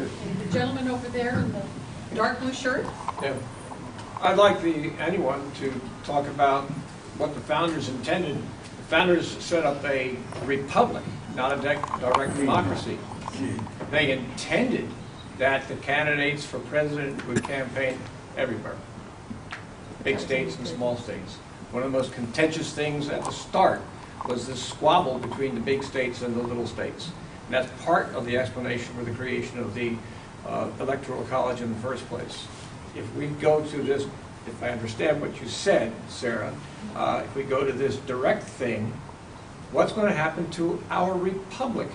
And the gentleman over there in the dark blue shirt? Yeah. I'd like anyone to talk about what the founders intended. The founders set up a republic, not a direct democracy. They intended that the candidates for president would campaign everywhere, big states and small states. One of the most contentious things at the start was this squabble between the big states and the little states. And that's part of the explanation for the creation of the Electoral College in the first place. If we go to this, if I understand what you said, Sarah, if we go to this direct thing, what's going to happen to our republic?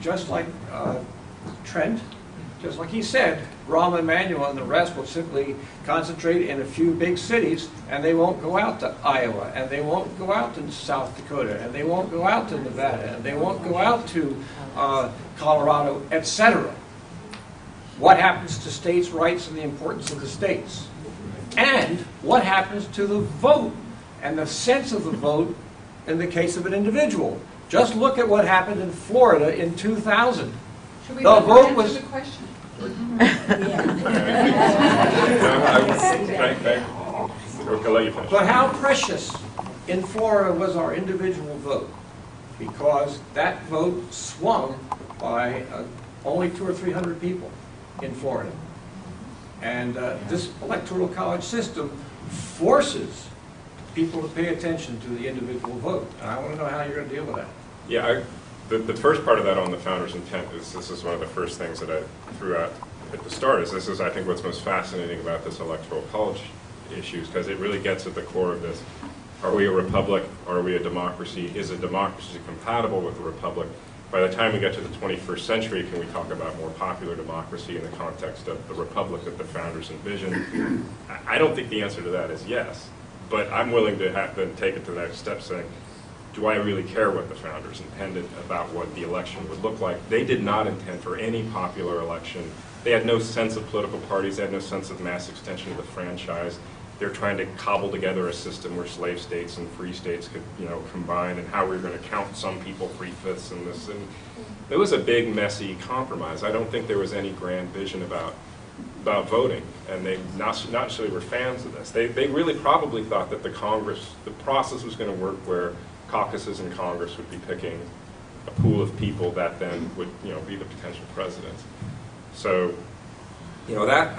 Just like Trent, just like he said, Rahm Emanuel and the rest will simply concentrate in a few big cities, and they won't go out to Iowa, and they won't go out to South Dakota, and they won't go out to Nevada, and they won't go out to Colorado, etc. What happens to states' rights and the importance of the states? And what happens to the vote and the sense of the vote in the case of an individual? Just look at what happened in Florida in 2000. Should we The vote was the question? But how precious in Florida was our individual vote? Because that vote swung by only 200 or 300 people in Florida. And this electoral college system forces people to pay attention to the individual vote. And I want to know how you're going to deal with that. Yeah, the first part of that on the founder's intent is, this is one of the first things that I threw out at the start, is this is, I think, what's most fascinating about this electoral college issues, because it really gets at the core of this. Are we a republic? Are we a democracy? Is a democracy compatible with a republic? By the time we get to the 21st century, can we talk about more popular democracy in the context of the republic that the founders envisioned? I don't think the answer to that is yes, but I'm willing to then take it to the next step, saying, do I really care what the founders intended about what the election would look like? They did not intend for any popular election. They had no sense of political parties. They had no sense of mass extension of the franchise. They're trying to cobble together a system where slave states and free states could, combine, and how we were going to count some people 3/5 in this. And it was a big, messy compromise. I don't think there was any grand vision about voting, and they not necessarily were fans of this. They really probably thought that the process was going to work where caucuses in Congress would be picking a pool of people that then would, be the potential presidents. So, that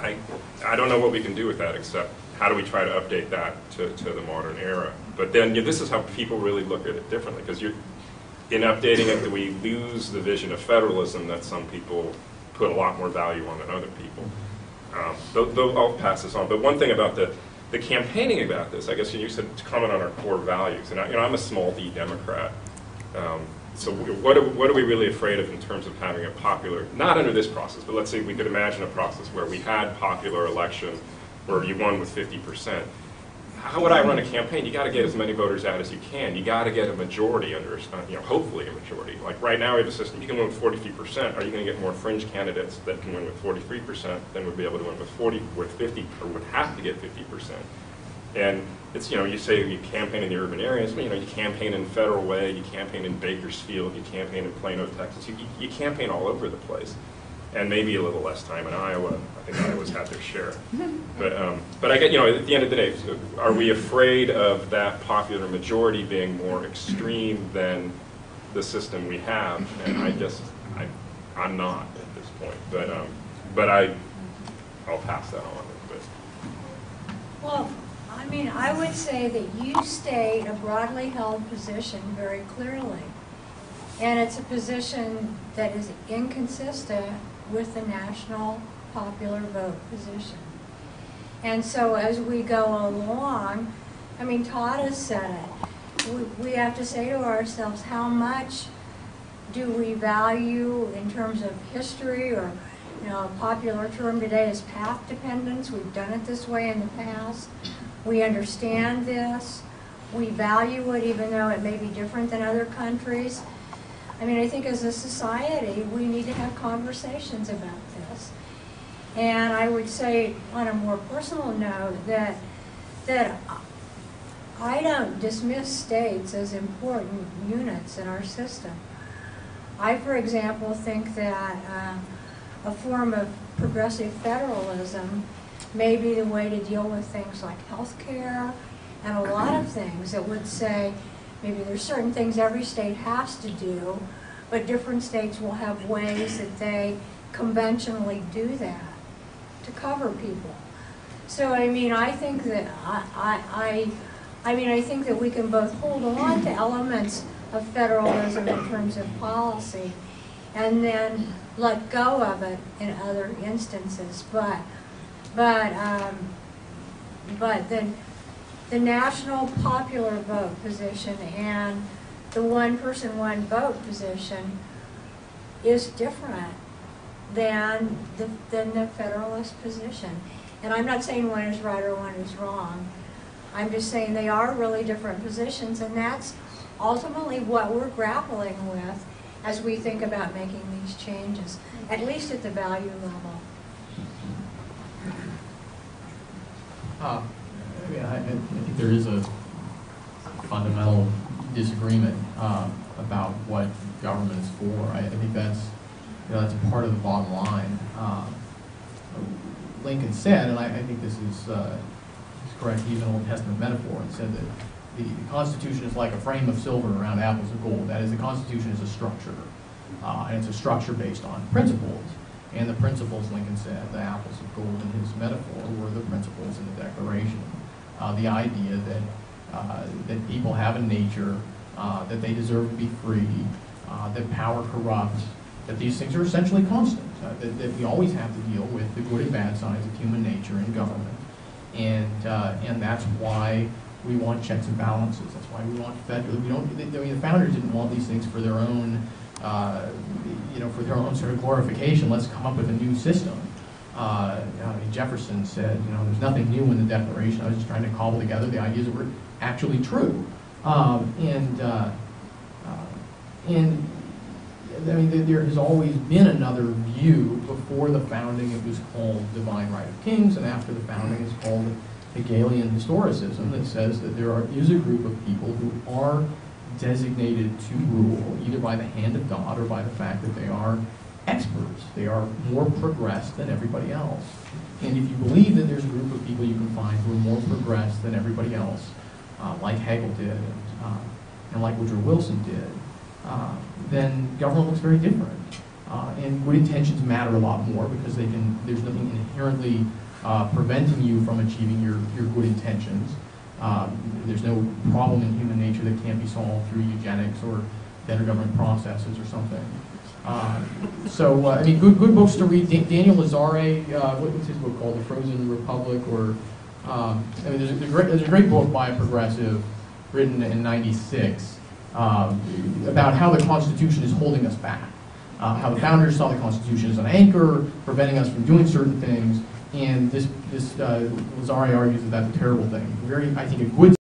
I don't know what we can do with that, except how do we try to update that to the modern era? But then this is how people really look at it differently, because in updating it, do we lose the vision of federalism that some people put a lot more value on than other people? I'll pass this on. But one thing about the campaigning about this, I guess you said to comment on our core values, and I'm a small d Democrat. So what are we really afraid of in terms of having a popular, not under this process, but let's say we could imagine a process where we had popular election where you won with 50%. How would I run a campaign? You got to get as many voters out as you can. You got to get a majority under, hopefully a majority. Like right now we have a system, you can win with 43%. Are you going to get more fringe candidates that can win with 43% than would be able to win with 50, or would have to get 50%? And it's, you say you campaign in the urban areas, but you campaign in Federal Way, you campaign in Bakersfield, you campaign in Plano, Texas, you campaign all over the place. And maybe a little less time in Iowa. I think Iowa's had their share. But I get, at the end of the day, are we afraid of that popular majority being more extreme than the system we have? And I guess I'm not at this point. But I'll pass that on. Well, I would say that you state a broadly held position very clearly. And it's a position that is inconsistent with the national popular vote position. And so as we go along, Todd has said it, we have to say to ourselves, how much do we value in terms of history, or a popular term today is path dependence. We've done it this way in the past. We understand this. We value it even though it may be different than other countries. I think as a society, we need to have conversations about this. And I would say, on a more personal note, that I don't dismiss states as important units in our system. I, for example, think that a form of progressive federalism may be the way to deal with things like health care and a lot of things that would say maybe there's certain things every state has to do, but different states will have ways that they conventionally do that to cover people. So I mean, I think that I think that we can both hold on to elements of federalism in terms of policy, and then let go of it in other instances. But then the national popular vote position and the one person, one vote position is different than the federalist position. And I'm not saying one is right or one is wrong. I'm just saying they are really different positions, and that's ultimately what we're grappling with as we think about making these changes, at least at the value level. I think there is a fundamental disagreement about what government is for. I think that's that's part of the bottom line. Lincoln said, and I think this is correct, he used an Old Testament metaphor and said that the Constitution is like a frame of silver around apples of gold. That is, the Constitution is a structure, and it's a structure based on principles. And the principles, Lincoln said, the apples of gold in his metaphor, were the principles in the Declaration. The idea that people have a nature, that they deserve to be free, that power corrupts, that these things are essentially constant, that we always have to deal with the good and bad sides of human nature in government. And that's why we want checks and balances. That's why we want federal. The founders didn't want these things for their own, for their own sort of glorification. Let's come up with a new system. Jefferson said, there's nothing new in the Declaration. I was just trying to cobble together the ideas that were actually true. There has always been another view. Before the founding, it was called divine right of kings, and after the founding, it's called Hegelian historicism, that says that there is a group of people who are designated to rule either by the hand of God or by the fact that they are experts. They are more progressed than everybody else. And if you believe that there's a group of people you can find who are more progressed than everybody else, like Hegel did and like Woodrow Wilson did, then government looks very different. And good intentions matter a lot more because there's nothing inherently preventing you from achieving your good intentions. There's no problem in human nature that can't be solved through eugenics or better government processes or something. Good books to read. Daniel Lazare, what's his book called? The Frozen Republic, or there's a great book by a progressive written in '96 about how the Constitution is holding us back. How the founders saw the Constitution as an anchor, preventing us from doing certain things, and this Lazare argues that that's a terrible thing. I think a good